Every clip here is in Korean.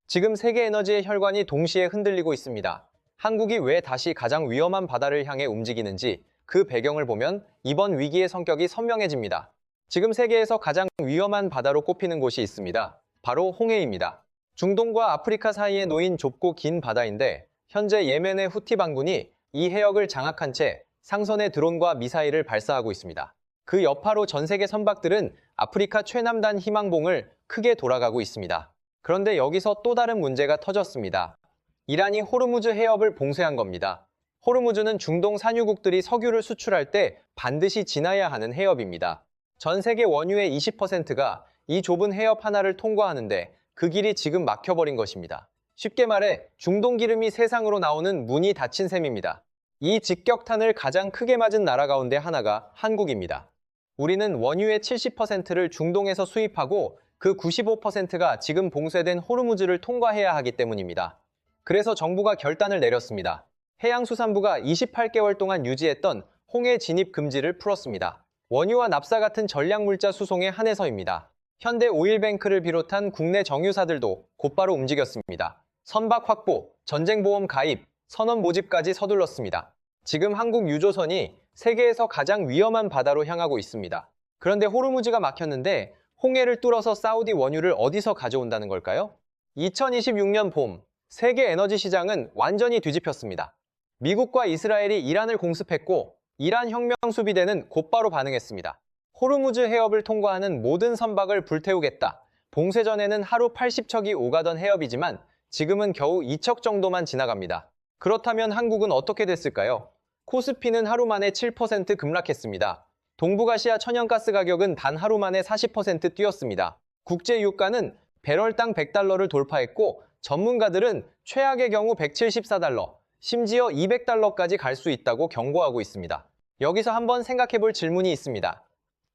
지금 세계 에너지의 혈관이 동시에 흔들리고 있습니다. 한국이 왜 다시 가장 위험한 바다를 향해 움직이는지 그 배경을 보면 이번 위기의 성격이 선명해집니다. 지금 세계에서 가장 위험한 바다로 꼽히는 곳이 있습니다. 바로 홍해입니다. 중동과 아프리카 사이에 놓인 좁고 긴 바다인데 현재 예멘의 후티 반군이 이 해역을 장악한 채 상선의 드론과 미사일을 발사하고 있습니다. 그 여파로 전 세계 선박들은 아프리카 최남단 희망봉을 크게 돌아가고 있습니다. 그런데 여기서 또 다른 문제가 터졌습니다. 이란이 호르무즈 해협을 봉쇄한 겁니다. 호르무즈는 중동 산유국들이 석유를 수출할 때 반드시 지나야 하는 해협입니다. 전 세계 원유의 20%가 이 좁은 해협 하나를 통과하는데 그 길이 지금 막혀버린 것입니다. 쉽게 말해 중동 기름이 세상으로 나오는 문이 닫힌 셈입니다. 이 직격탄을 가장 크게 맞은 나라 가운데 하나가 한국입니다. 우리는 원유의 70%를 중동에서 수입하고 그 95%가 지금 봉쇄된 호르무즈를 통과해야 하기 때문입니다. 그래서 정부가 결단을 내렸습니다. 해양수산부가 28개월 동안 유지했던 홍해 진입 금지를 풀었습니다. 원유와 납사 같은 전략물자 수송에 한해서입니다. 현대오일뱅크를 비롯한 국내 정유사들도 곧바로 움직였습니다. 선박 확보, 전쟁보험 가입, 선원 모집까지 서둘렀습니다. 지금 한국 유조선이 세계에서 가장 위험한 바다로 향하고 있습니다. 그런데 호르무즈가 막혔는데 홍해를 뚫어서 사우디 원유를 어디서 가져온다는 걸까요? 2026년 봄, 세계 에너지 시장은 완전히 뒤집혔습니다. 미국과 이스라엘이 이란을 공습했고 이란 혁명 수비대는 곧바로 반응했습니다. 호르무즈 해협을 통과하는 모든 선박을 불태우겠다. 봉쇄 전에는 하루 80척이 오가던 해협이지만 지금은 겨우 2척 정도만 지나갑니다. 그렇다면 한국은 어떻게 됐을까요? 코스피는 하루 만에 7% 급락했습니다. 동북아시아 천연가스 가격은 단 하루 만에 40% 뛰었습니다. 국제 유가는 배럴당 100달러를 돌파했고 전문가들은 최악의 경우 174달러, 심지어 200달러까지 갈 수 있다고 경고하고 있습니다. 여기서 한번 생각해 볼 질문이 있습니다.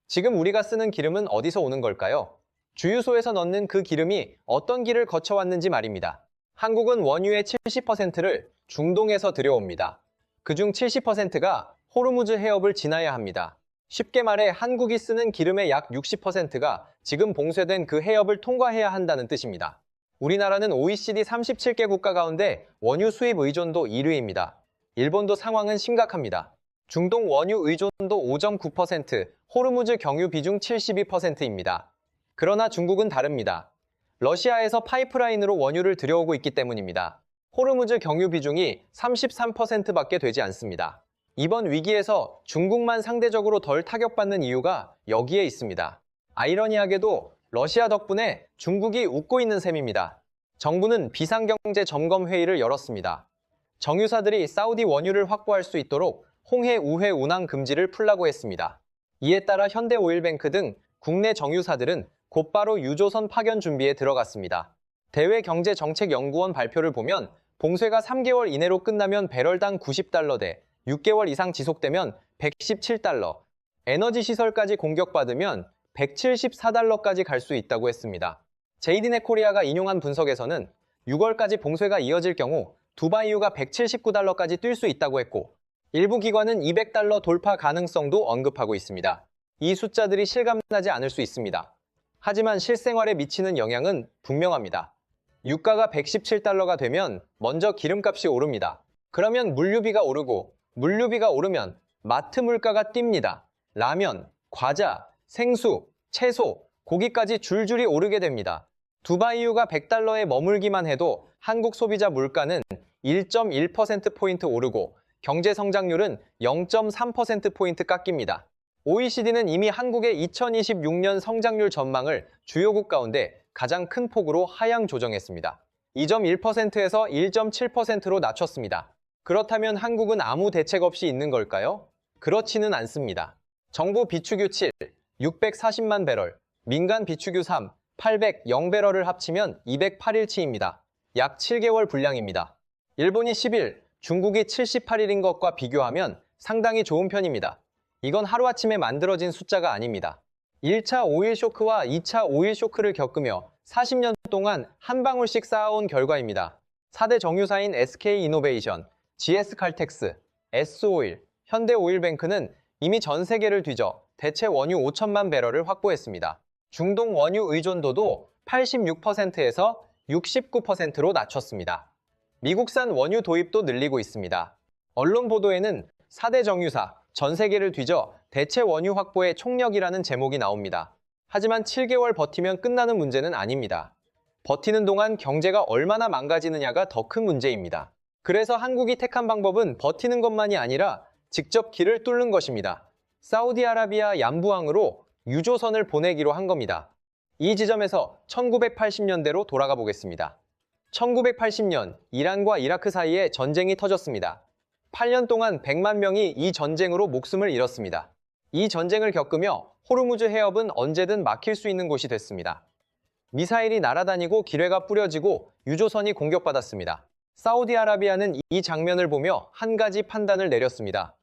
지금 우리가 쓰는 기름은 어디서 오는 걸까요? 주유소에서 넣는 그 기름이 어떤 길을 거쳐왔는지 말입니다. 한국은 원유의 70%를 중동에서 들여옵니다. 그중 70%가 호르무즈 해협을 지나야 합니다. 쉽게 말해 한국이 쓰는 기름의 약 60%가 지금 봉쇄된 그 해협을 통과해야 한다는 뜻입니다. 우리나라는 OECD 37개 국가 가운데 원유 수입 의존도 1위입니다. 일본도 상황은 심각합니다. 중동 원유 의존도 5.9%, 호르무즈 경유 비중 72%입니다. 그러나 중국은 다릅니다. 러시아에서 파이프라인으로 원유를 들여오고 있기 때문입니다. 호르무즈 경유 비중이 33%밖에 되지 않습니다. 이번 위기에서 중국만 상대적으로 덜 타격받는 이유가 여기에 있습니다. 아이러니하게도 러시아 덕분에 중국이 웃고 있는 셈입니다. 정부는 비상경제 점검 회의를 열었습니다. 정유사들이 사우디 원유를 확보할 수 있도록 홍해 우회 운항 금지를 풀라고 했습니다. 이에 따라 현대오일뱅크 등 국내 정유사들은 곧바로 유조선 파견 준비에 들어갔습니다. 대외경제정책연구원 발표를 보면 봉쇄가 3개월 이내로 끝나면 배럴당 90달러대, 6개월 이상 지속되면 117달러, 에너지 시설까지 공격받으면 174달러까지 갈 수 있다고 했습니다. 제이디넷코리아가 인용한 분석에서는 6월까지 봉쇄가 이어질 경우 두바이유가 179달러까지 뛸 수 있다고 했고 일부 기관은 200달러 돌파 가능성도 언급하고 있습니다. 이 숫자들이 실감나지 않을 수 있습니다. 하지만 실생활에 미치는 영향은 분명합니다. 유가가 117달러가 되면 먼저 기름값이 오릅니다. 그러면 물류비가 오르고 물류비가 오르면 마트 물가가 뜁니다. 라면, 과자, 생수, 채소, 고기까지 줄줄이 오르게 됩니다. 두바이유가 100달러에 머물기만 해도 한국 소비자 물가는 1.1%포인트 오르고 경제 성장률은 0.3%포인트 깎입니다. OECD는 이미 한국의 2026년 성장률 전망을 주요국 가운데 가장 큰 폭으로 하향 조정했습니다. 2.1%에서 1.7%로 낮췄습니다. 그렇다면 한국은 아무 대책 없이 있는 걸까요? 그렇지는 않습니다. 정부 비축유 7, 640만 배럴, 민간 비축유 3, 800배럴을 합치면 208일치입니다. 약 7개월 분량입니다. 일본이 10일, 중국이 78일인 것과 비교하면 상당히 좋은 편입니다. 이건 하루아침에 만들어진 숫자가 아닙니다. 1차 오일 쇼크와 2차 오일 쇼크를 겪으며 40년 동안 한 방울씩 쌓아온 결과입니다. 4대 정유사인 SK이노베이션, GS칼텍스, S오일, 현대오일뱅크는 이미 전 세계를 뒤져 대체 원유 5천만 배럴을 확보했습니다. 중동 원유 의존도도 86%에서 69%로 낮췄습니다. 미국산 원유 도입도 늘리고 있습니다. 언론 보도에는 4대 정유사, 전 세계를 뒤져 대체 원유 확보의 총력이라는 제목이 나옵니다. 하지만 7개월 버티면 끝나는 문제는 아닙니다. 버티는 동안 경제가 얼마나 망가지느냐가 더 큰 문제입니다. 그래서 한국이 택한 방법은 버티는 것만이 아니라 직접 길을 뚫는 것입니다. 사우디아라비아 얌부항으로 유조선을 보내기로 한 겁니다. 이 지점에서 1980년대로 돌아가 보겠습니다. 1980년 이란과 이라크 사이에 전쟁이 터졌습니다. 8년 동안 100만 명이 이 전쟁으로 목숨을 잃었습니다. 이 전쟁을 겪으며 호르무즈 해협은 언제든 막힐 수 있는 곳이 됐습니다. 미사일이 날아다니고 기뢰가 뿌려지고 유조선이 공격받았습니다. 사우디아라비아는 이 장면을 보며 한 가지 판단을 내렸습니다.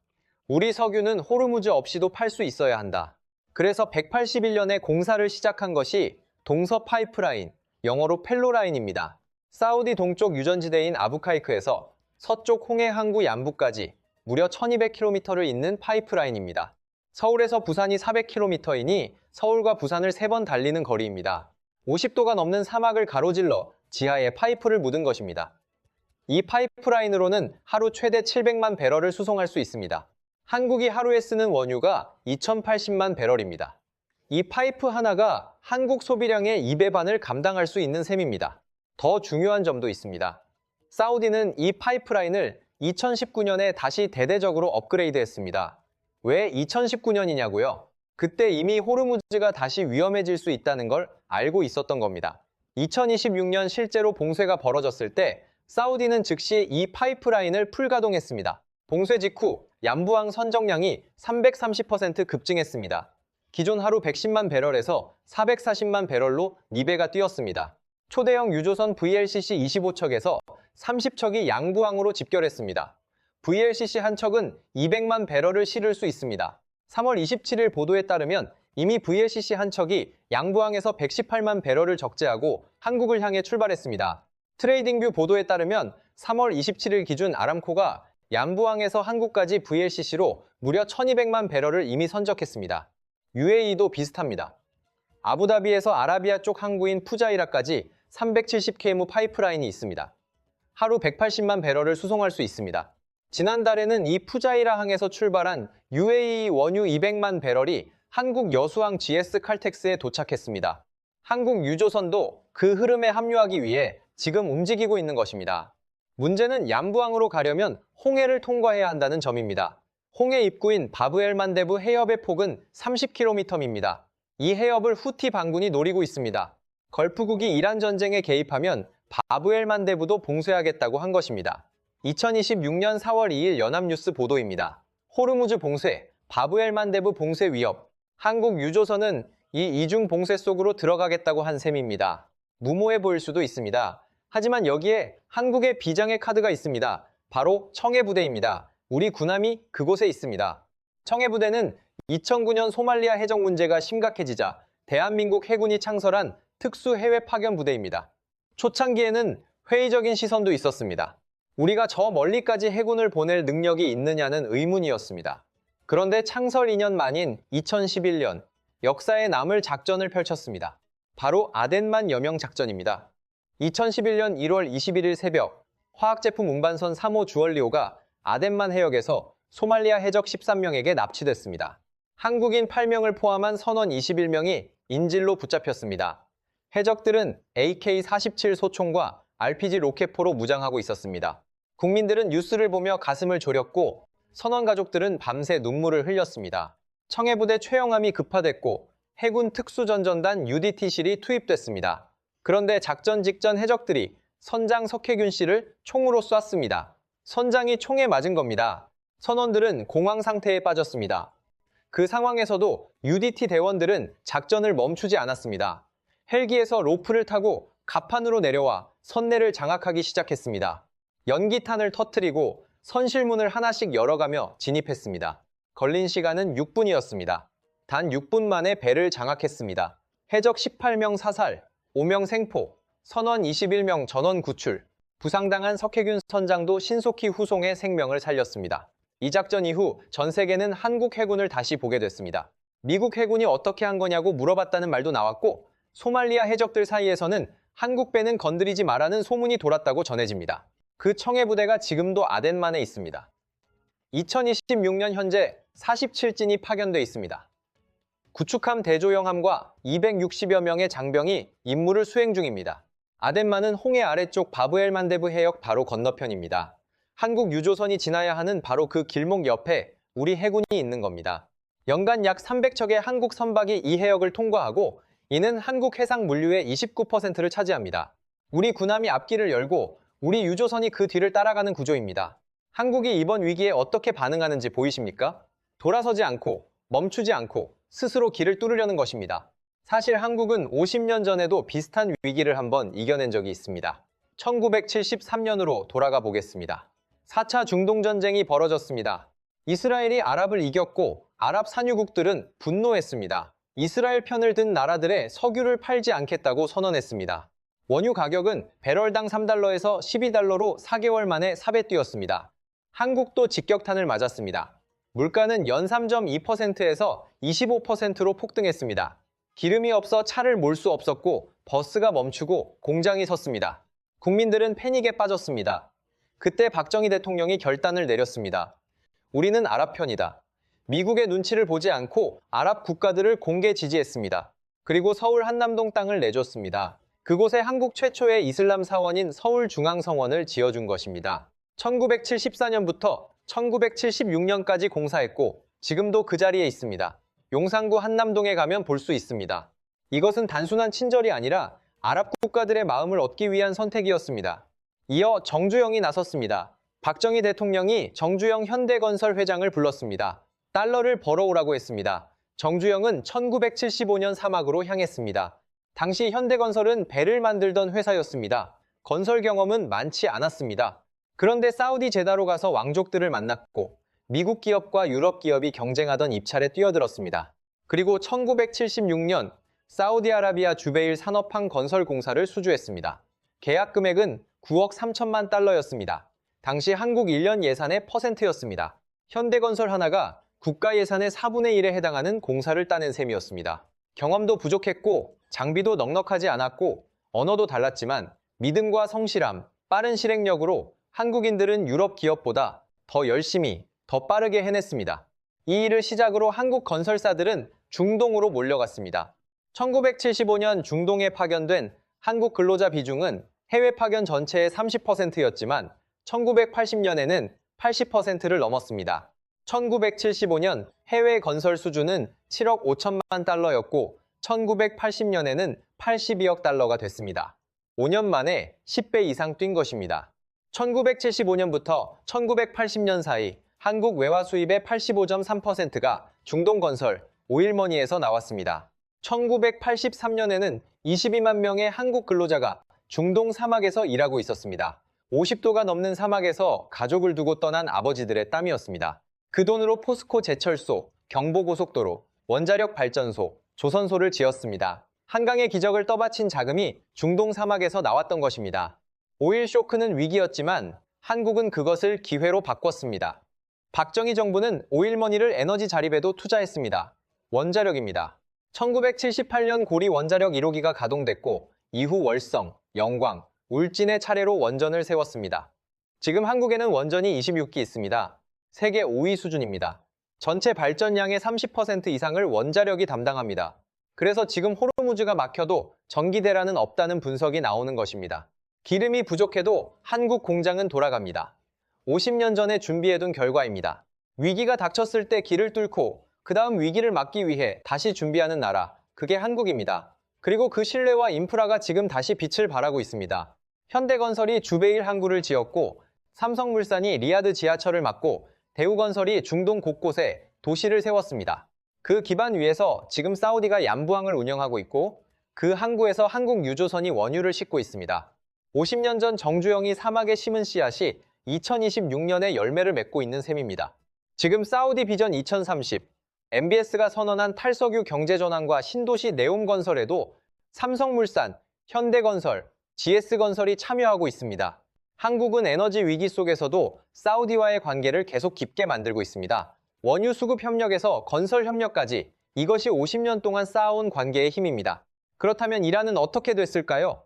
우리 석유는 호르무즈 없이도 팔 수 있어야 한다. 그래서 181년에 공사를 시작한 것이 동서 파이프라인, 영어로 펠로라인입니다. 사우디 동쪽 유전지대인 아부카이크에서 서쪽 홍해 항구 얌부까지 무려 1200km를 잇는 파이프라인입니다. 서울에서 부산이 400km이니 서울과 부산을 3번 달리는 거리입니다. 50도가 넘는 사막을 가로질러 지하에 파이프를 묻은 것입니다. 이 파이프라인으로는 하루 최대 700만 배럴을 수송할 수 있습니다. 한국이 하루에 쓰는 원유가 2080만 배럴입니다. 이 파이프 하나가 한국 소비량의 2배 반을 감당할 수 있는 셈입니다. 더 중요한 점도 있습니다. 사우디는 이 파이프라인을 2019년에 다시 대대적으로 업그레이드했습니다. 왜 2019년이냐고요? 그때 이미 호르무즈가 다시 위험해질 수 있다는 걸 알고 있었던 겁니다. 2026년 실제로 봉쇄가 벌어졌을 때 사우디는 즉시 이 파이프라인을 풀가동했습니다. 봉쇄 직후 얌부항 선정량이 330% 급증했습니다. 기존 하루 110만 배럴에서 440만 배럴로 4배가 뛰었습니다. 초대형 유조선 VLCC 25척에서 30척이 양부항으로 집결했습니다. VLCC 한 척은 200만 배럴을 실을 수 있습니다. 3월 27일 보도에 따르면 이미 VLCC 한 척이 양부항에서 118만 배럴을 적재하고 한국을 향해 출발했습니다. 트레이딩뷰 보도에 따르면 3월 27일 기준 아람코가 얌부항에서 한국까지 VLCC로 무려 1200만 배럴을 이미 선적했습니다. UAE도 비슷합니다. 아부다비에서 아라비아 쪽 항구인 푸자이라까지 370km 파이프라인이 있습니다. 하루 180만 배럴을 수송할 수 있습니다. 지난달에는 이 푸자이라 항에서 출발한 UAE 원유 200만 배럴이 한국 여수항 GS 칼텍스에 도착했습니다. 한국 유조선도 그 흐름에 합류하기 위해 지금 움직이고 있는 것입니다. 문제는 얌부항으로 가려면 홍해를 통과해야 한다는 점입니다. 홍해 입구인 바브엘만데브 해협의 폭은 30km입니다. 이 해협을 후티 반군이 노리고 있습니다. 걸프국이 이란 전쟁에 개입하면 바브엘만데브도 봉쇄하겠다고 한 것입니다. 2026년 4월 2일 연합뉴스 보도입니다. 호르무즈 봉쇄, 바브엘만데브 봉쇄 위협. 한국 유조선은 이 이중 봉쇄 속으로 들어가겠다고 한 셈입니다. 무모해 보일 수도 있습니다. 하지만 여기에 한국의 비장의 카드가 있습니다. 바로 청해부대입니다. 우리 군함이 그곳에 있습니다. 청해부대는 2009년 소말리아 해적 문제가 심각해지자 대한민국 해군이 창설한 특수 해외 파견 부대입니다. 초창기에는 회의적인 시선도 있었습니다. 우리가 저 멀리까지 해군을 보낼 능력이 있느냐는 의문이었습니다. 그런데 창설 2년 만인 2011년 역사에 남을 작전을 펼쳤습니다. 바로 아덴만 여명 작전입니다. 2011년 1월 21일 새벽 화학제품 운반선 3호 주얼리오가 아덴만 해역에서 소말리아 해적 13명에게 납치됐습니다. 한국인 8명을 포함한 선원 21명이 인질로 붙잡혔습니다. 해적들은 AK-47 소총과 RPG 로켓포로 무장하고 있었습니다. 국민들은 뉴스를 보며 가슴을 졸였고 선원 가족들은 밤새 눈물을 흘렸습니다. 청해부대 최영함이 급파됐고 해군 특수전전단 UDT실이 투입됐습니다. 그런데 작전 직전 해적들이 선장 석혜균 씨를 총으로 쐈습니다. 선장이 총에 맞은 겁니다. 선원들은 공황 상태에 빠졌습니다. 그 상황에서도 UDT 대원들은 작전을 멈추지 않았습니다. 헬기에서 로프를 타고 갑판으로 내려와 선내를 장악하기 시작했습니다. 연기탄을 터뜨리고 선실문을 하나씩 열어가며 진입했습니다. 걸린 시간은 6분이었습니다. 단 6분 만에 배를 장악했습니다. 해적 18명 사살, 5명 생포, 선원 21명 전원 구출, 부상당한 석혜균 선장도 신속히 후송해 생명을 살렸습니다. 이 작전 이후 전 세계는 한국 해군을 다시 보게 됐습니다. 미국 해군이 어떻게 한 거냐고 물어봤다는 말도 나왔고 소말리아 해적들 사이에서는 한국 배는 건드리지 마라는 소문이 돌았다고 전해집니다. 그 청해 부대가 지금도 아덴만에 있습니다. 2026년 현재 47진이 파견돼 있습니다. 구축함 대조영함과 260여 명의 장병이 임무를 수행 중입니다. 아덴만은 홍해 아래쪽 바브엘만데브 해역 바로 건너편입니다. 한국 유조선이 지나야 하는 바로 그 길목 옆에 우리 해군이 있는 겁니다. 연간 약 300척의 한국 선박이 이 해역을 통과하고 이는 한국 해상 물류의 29%를 차지합니다. 우리 군함이 앞길을 열고 우리 유조선이 그 뒤를 따라가는 구조입니다. 한국이 이번 위기에 어떻게 반응하는지 보이십니까? 돌아서지 않고 멈추지 않고 스스로 길을 뚫으려는 것입니다. 사실 한국은 50년 전에도 비슷한 위기를 한번 이겨낸 적이 있습니다. 1973년으로 돌아가 보겠습니다. 4차 중동전쟁이 벌어졌습니다. 이스라엘이 아랍을 이겼고 아랍 산유국들은 분노했습니다. 이스라엘 편을 든 나라들의 석유를 팔지 않겠다고 선언했습니다. 원유 가격은 배럴당 3달러에서 12달러로 4개월 만에 4배 뛰었습니다. 한국도 직격탄을 맞았습니다. 물가는 연 3.2%에서 25%로 폭등했습니다. 기름이 없어 차를 몰 수 없었고 버스가 멈추고 공장이 섰습니다. 국민들은 패닉에 빠졌습니다. 그때 박정희 대통령이 결단을 내렸습니다. 우리는 아랍 편이다. 미국의 눈치를 보지 않고 아랍 국가들을 공개 지지했습니다. 그리고 서울 한남동 땅을 내줬습니다. 그곳에 한국 최초의 이슬람 사원인 서울중앙성원을 지어준 것입니다. 1974년부터 1976년까지 공사했고 지금도 그 자리에 있습니다. 용산구 한남동에 가면 볼 수 있습니다. 이것은 단순한 친절이 아니라 아랍 국가들의 마음을 얻기 위한 선택이었습니다. 이어 정주영이 나섰습니다. 박정희 대통령이 정주영 현대건설 회장을 불렀습니다. 달러를 벌어오라고 했습니다. 정주영은 1975년 사막으로 향했습니다. 당시 현대건설은 배를 만들던 회사였습니다. 건설 경험은 많지 않았습니다. 그런데 사우디 제다로 가서 왕족들을 만났고 미국 기업과 유럽 기업이 경쟁하던 입찰에 뛰어들었습니다. 그리고 1976년 사우디아라비아 주베일 산업항 건설 공사를 수주했습니다. 계약 금액은 9억 3천만 달러였습니다. 당시 한국 1년 예산의 %였습니다. 현대건설 하나가 국가 예산의 4분의 1에 해당하는 공사를 따낸 셈이었습니다. 경험도 부족했고 장비도 넉넉하지 않았고 언어도 달랐지만 믿음과 성실함, 빠른 실행력으로 한국인들은 유럽 기업보다 더 열심히, 더 빠르게 해냈습니다. 이 일을 시작으로 한국 건설사들은 중동으로 몰려갔습니다. 1975년 중동에 파견된 한국 근로자 비중은 해외 파견 전체의 30%였지만 1980년에는 80%를 넘었습니다. 1975년 해외 건설 수주는 7억 5천만 달러였고 1980년에는 82억 달러가 됐습니다. 5년 만에 10배 이상 뛴 것입니다. 1975년부터 1980년 사이 한국 외화 수입의 85.3%가 중동건설, 오일머니에서 나왔습니다. 1983년에는 22만 명의 한국 근로자가 중동 사막에서 일하고 있었습니다. 50도가 넘는 사막에서 가족을 두고 떠난 아버지들의 땀이었습니다. 그 돈으로 포스코 제철소, 경부고속도로, 원자력 발전소, 조선소를 지었습니다. 한강의 기적을 떠받친 자금이 중동 사막에서 나왔던 것입니다. 오일 쇼크는 위기였지만 한국은 그것을 기회로 바꿨습니다. 박정희 정부는 오일머니를 에너지 자립에도 투자했습니다. 원자력입니다. 1978년 고리 원자력 1호기가 가동됐고 이후 월성, 영광, 울진의 차례로 원전을 세웠습니다. 지금 한국에는 원전이 26기 있습니다. 세계 5위 수준입니다. 전체 발전량의 30% 이상을 원자력이 담당합니다. 그래서 지금 호르무즈가 막혀도 전기대란은 없다는 분석이 나오는 것입니다. 기름이 부족해도 한국 공장은 돌아갑니다. 50년 전에 준비해둔 결과입니다. 위기가 닥쳤을 때 길을 뚫고 그 다음 위기를 막기 위해 다시 준비하는 나라, 그게 한국입니다. 그리고 그 신뢰와 인프라가 지금 다시 빛을 발하고 있습니다. 현대건설이 주베일 항구를 지었고 삼성물산이 리야드 지하철을 막고 대우건설이 중동 곳곳에 도시를 세웠습니다. 그 기반 위에서 지금 사우디가 얀부항을 운영하고 있고 그 항구에서 한국 유조선이 원유를 싣고 있습니다. 50년 전 정주영이 사막에 심은 씨앗이 2026년에 열매를 맺고 있는 셈입니다. 지금 사우디 비전 2030, MBS가 선언한 탈석유 경제전환과 신도시 네옴건설에도 삼성물산, 현대건설, GS건설이 참여하고 있습니다. 한국은 에너지 위기 속에서도 사우디와의 관계를 계속 깊게 만들고 있습니다. 원유 수급 협력에서 건설 협력까지 이것이 50년 동안 쌓아온 관계의 힘입니다. 그렇다면 이란은 어떻게 됐을까요?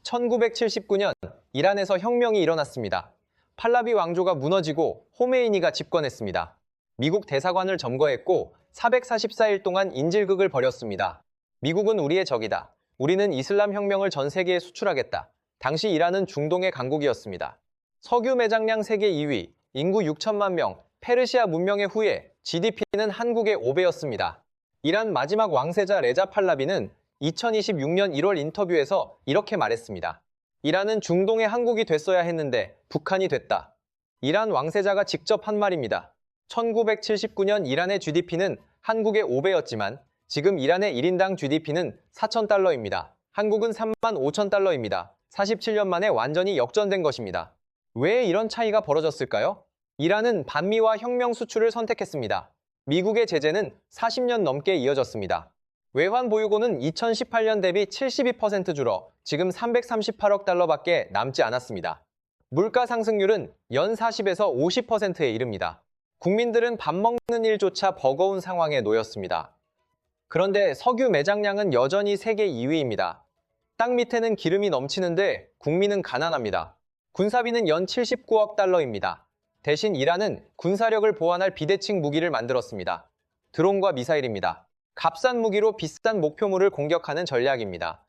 1979년 이란에서 혁명이 일어났습니다. 팔라비 왕조가 무너지고 호메이니가 집권했습니다. 미국 대사관을 점거했고 444일 동안 인질극을 벌였습니다. 미국은 우리의 적이다. 우리는 이슬람 혁명을 전 세계에 수출하겠다. 당시 이란은 중동의 강국이었습니다. 석유 매장량 세계 2위, 인구 6천만 명, 페르시아 문명의 후예, GDP는 한국의 5배였습니다. 이란 마지막 왕세자 레자 팔라비는 2026년 1월 인터뷰에서 이렇게 말했습니다. 이란은 중동의 한국이 됐어야 했는데 북한이 됐다. 이란 왕세자가 직접 한 말입니다. 1979년 이란의 GDP는 한국의 5배였지만 지금 이란의 1인당 GDP는 4,000달러입니다. 한국은 35,000달러입니다. 47년 만에 완전히 역전된 것입니다. 왜 이런 차이가 벌어졌을까요? 이란은 반미와 혁명 수출을 선택했습니다. 미국의 제재는 40년 넘게 이어졌습니다. 외환 보유고는 2018년 대비 72% 줄어 지금 338억 달러밖에 남지 않았습니다. 물가 상승률은 연 40에서 50%에 이릅니다. 국민들은 밥 먹는 일조차 버거운 상황에 놓였습니다. 그런데 석유 매장량은 여전히 세계 2위입니다. 땅 밑에는 기름이 넘치는데 국민은 가난합니다. 군사비는 연 79억 달러입니다. 대신 이란은 군사력을 보완할 비대칭 무기를 만들었습니다. 드론과 미사일입니다. 값싼 무기로 비싼 목표물을 공격하는 전략입니다.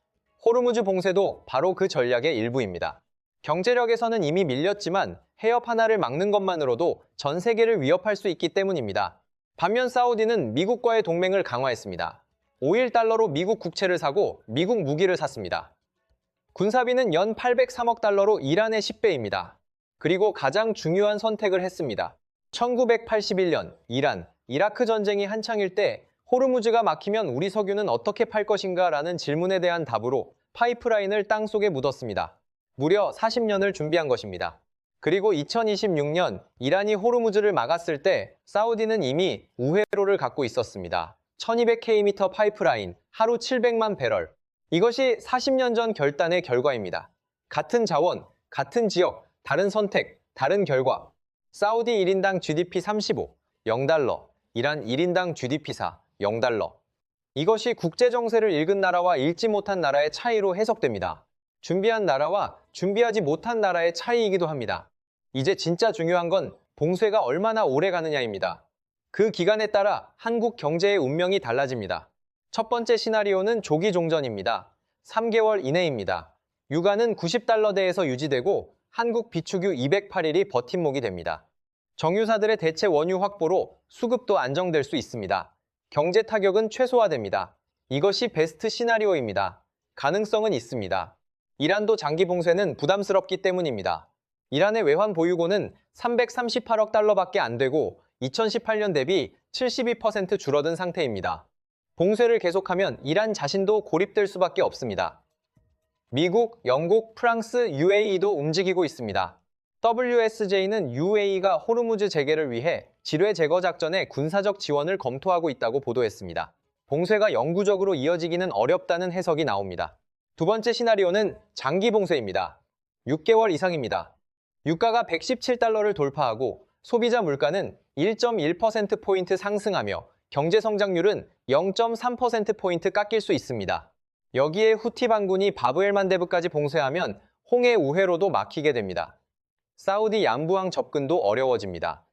호르무즈 봉쇄도 바로 그 전략의 일부입니다. 경제력에서는 이미 밀렸지만 해협 하나를 막는 것만으로도 전 세계를 위협할 수 있기 때문입니다. 반면 사우디는 미국과의 동맹을 강화했습니다. 오일 달러로 미국 국채를 사고 미국 무기를 샀습니다. 군사비는 연 803억 달러로 이란의 10배입니다. 그리고 가장 중요한 선택을 했습니다. 1981년 이란, 이라크 전쟁이 한창일 때 호르무즈가 막히면 우리 석유는 어떻게 팔 것인가 라는 질문에 대한 답으로 파이프라인을 땅속에 묻었습니다. 무려 40년을 준비한 것입니다. 그리고 2026년 이란이 호르무즈를 막았을 때 사우디는 이미 우회로를 갖고 있었습니다. 1200km 파이프라인, 하루 700만 배럴. 이것이 40년 전 결단의 결과입니다. 같은 자원, 같은 지역, 다른 선택, 다른 결과. 사우디 1인당 GDP 35, 0달러. 이란 1인당 GDP 4, 0달러. 이것이 국제정세를 읽은 나라와 읽지 못한 나라의 차이로 해석됩니다. 준비한 나라와 준비하지 못한 나라의 차이이기도 합니다. 이제 진짜 중요한 건 봉쇄가 얼마나 오래 가느냐입니다. 그 기간에 따라 한국 경제의 운명이 달라집니다. 첫 번째 시나리오는 조기 종전입니다. 3개월 이내입니다. 유가는 90달러대에서 유지되고 한국 비축유 208일이 버팀목이 됩니다. 정유사들의 대체 원유 확보로 수급도 안정될 수 있습니다. 경제 타격은 최소화됩니다. 이것이 베스트 시나리오입니다. 가능성은 있습니다. 이란도 장기 봉쇄는 부담스럽기 때문입니다. 이란의 외환 보유고는 338억 달러밖에 안 되고 2018년 대비 72% 줄어든 상태입니다. 봉쇄를 계속하면 이란 자신도 고립될 수밖에 없습니다. 미국, 영국, 프랑스, UAE도 움직이고 있습니다. WSJ는 UAE가 호르무즈 재개를 위해 지뢰 제거 작전에 군사적 지원을 검토하고 있다고 보도했습니다. 봉쇄가 영구적으로 이어지기는 어렵다는 해석이 나옵니다. 두 번째 시나리오는 장기 봉쇄입니다. 6개월 이상입니다. 유가가 117달러를 돌파하고 소비자 물가는 1.1%포인트 상승하며 경제 성장률은 0.3%포인트 깎일 수 있습니다. 여기에 후티 반군이 바브엘만데브까지 봉쇄하면 홍해 우회로도 막히게 됩니다. 사우디 양부항 접근도 어려워집니다.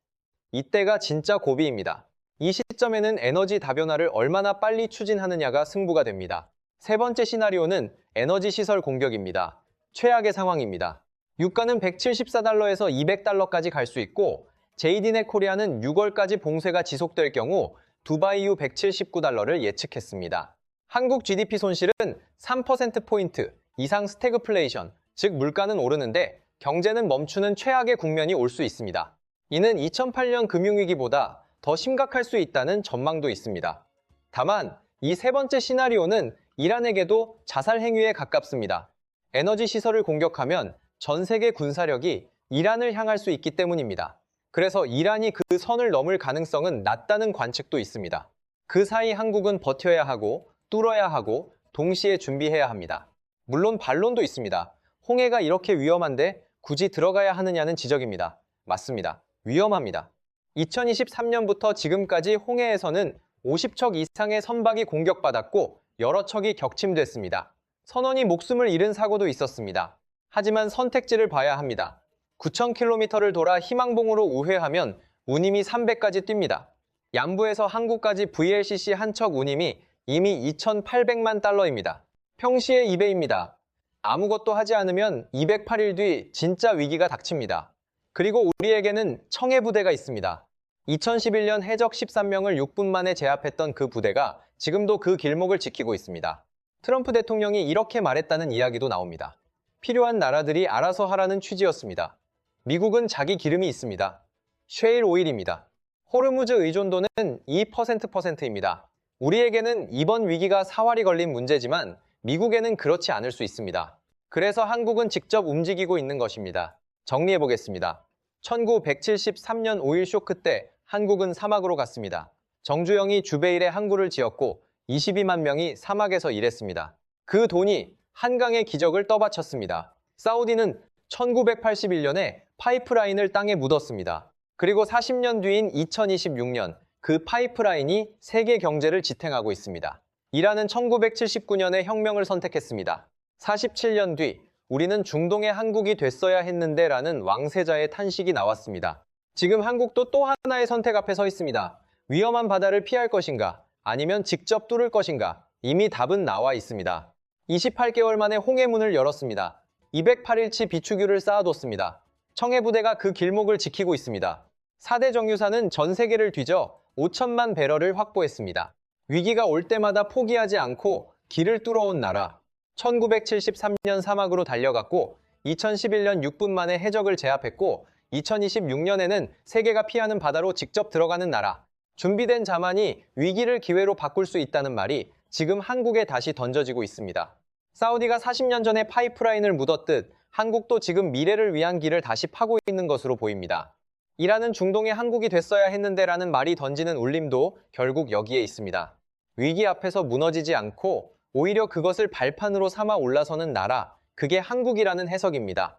이때가 진짜 고비입니다. 이 시점에는 에너지 다변화를 얼마나 빨리 추진하느냐가 승부가 됩니다. 세 번째 시나리오는 에너지 시설 공격입니다. 최악의 상황입니다. 유가는 174달러에서 200달러까지 갈 수 있고 JD넷 코리아는 6월까지 봉쇄가 지속될 경우 두바이유 179달러를 예측했습니다. 한국 GDP 손실은 3%포인트 이상 스태그플레이션, 즉 물가는 오르는데 경제는 멈추는 최악의 국면이 올 수 있습니다. 이는 2008년 금융위기보다 더 심각할 수 있다는 전망도 있습니다. 다만 이 세 번째 시나리오는 이란에게도 자살 행위에 가깝습니다. 에너지 시설을 공격하면 전 세계 군사력이 이란을 향할 수 있기 때문입니다. 그래서 이란이 그 선을 넘을 가능성은 낮다는 관측도 있습니다. 그 사이 한국은 버텨야 하고 뚫어야 하고 동시에 준비해야 합니다. 물론 반론도 있습니다. 홍해가 이렇게 위험한데 굳이 들어가야 하느냐는 지적입니다. 맞습니다. 위험합니다. 2023년부터 지금까지 홍해에서는 50척 이상의 선박이 공격받았고 여러 척이 격침됐습니다. 선원이 목숨을 잃은 사고도 있었습니다. 하지만 선택지를 봐야 합니다. 9,000km를 돌아 희망봉으로 우회하면 운임이 300까지 뜁니다. 양부에서 한국까지 VLCC 한 척 운임이 이미 2,800만 달러입니다. 평시의 2배입니다. 아무것도 하지 않으면 208일 뒤 진짜 위기가 닥칩니다. 그리고 우리에게는 청해 부대가 있습니다. 2011년 해적 13명을 6분 만에 제압했던 그 부대가 지금도 그 길목을 지키고 있습니다. 트럼프 대통령이 이렇게 말했다는 이야기도 나옵니다. 필요한 나라들이 알아서 하라는 취지였습니다. 미국은 자기 기름이 있습니다. 셰일 오일입니다. 호르무즈 의존도는 2%입니다. 우리에게는 이번 위기가 사활이 걸린 문제지만 미국에는 그렇지 않을 수 있습니다. 그래서 한국은 직접 움직이고 있는 것입니다. 정리해보겠습니다. 1973년 오일 쇼크 때 한국은 사막으로 갔습니다. 정주영이 주베일에 항구를 지었고 22만 명이 사막에서 일했습니다. 그 돈이 한강의 기적을 떠받쳤습니다. 사우디는 1981년에 파이프라인을 땅에 묻었습니다. 그리고 40년 뒤인 2026년 그 파이프라인이 세계 경제를 지탱하고 있습니다. 이란은 1979년에 혁명을 선택했습니다. 47년 뒤 우리는 중동의 한국이 됐어야 했는데 라는 왕세자의 탄식이 나왔습니다. 지금 한국도 또 하나의 선택 앞에 서 있습니다. 위험한 바다를 피할 것인가 아니면 직접 뚫을 것인가 이미 답은 나와 있습니다. 28개월 만에 홍해문을 열었습니다. 208일치 비축유를 쌓아뒀습니다. 청해부대가 그 길목을 지키고 있습니다. 4대 정유사는 전 세계를 뒤져 5천만 배럴을 확보했습니다. 위기가 올 때마다 포기하지 않고 길을 뚫어온 나라. 1973년 사막으로 달려갔고 2011년 6분 만에 해적을 제압했고 2026년에는 세계가 피하는 바다로 직접 들어가는 나라. 준비된 자만이 위기를 기회로 바꿀 수 있다는 말이 지금 한국에 다시 던져지고 있습니다. 사우디가 40년 전에 파이프라인을 묻었듯 한국도 지금 미래를 위한 길을 다시 파고 있는 것으로 보입니다. 이란은 중동의 한국이 됐어야 했는데 라는 말이 던지는 울림도 결국 여기에 있습니다. 위기 앞에서 무너지지 않고 오히려 그것을 발판으로 삼아 올라서는 나라, 그게 한국이라는 해석입니다.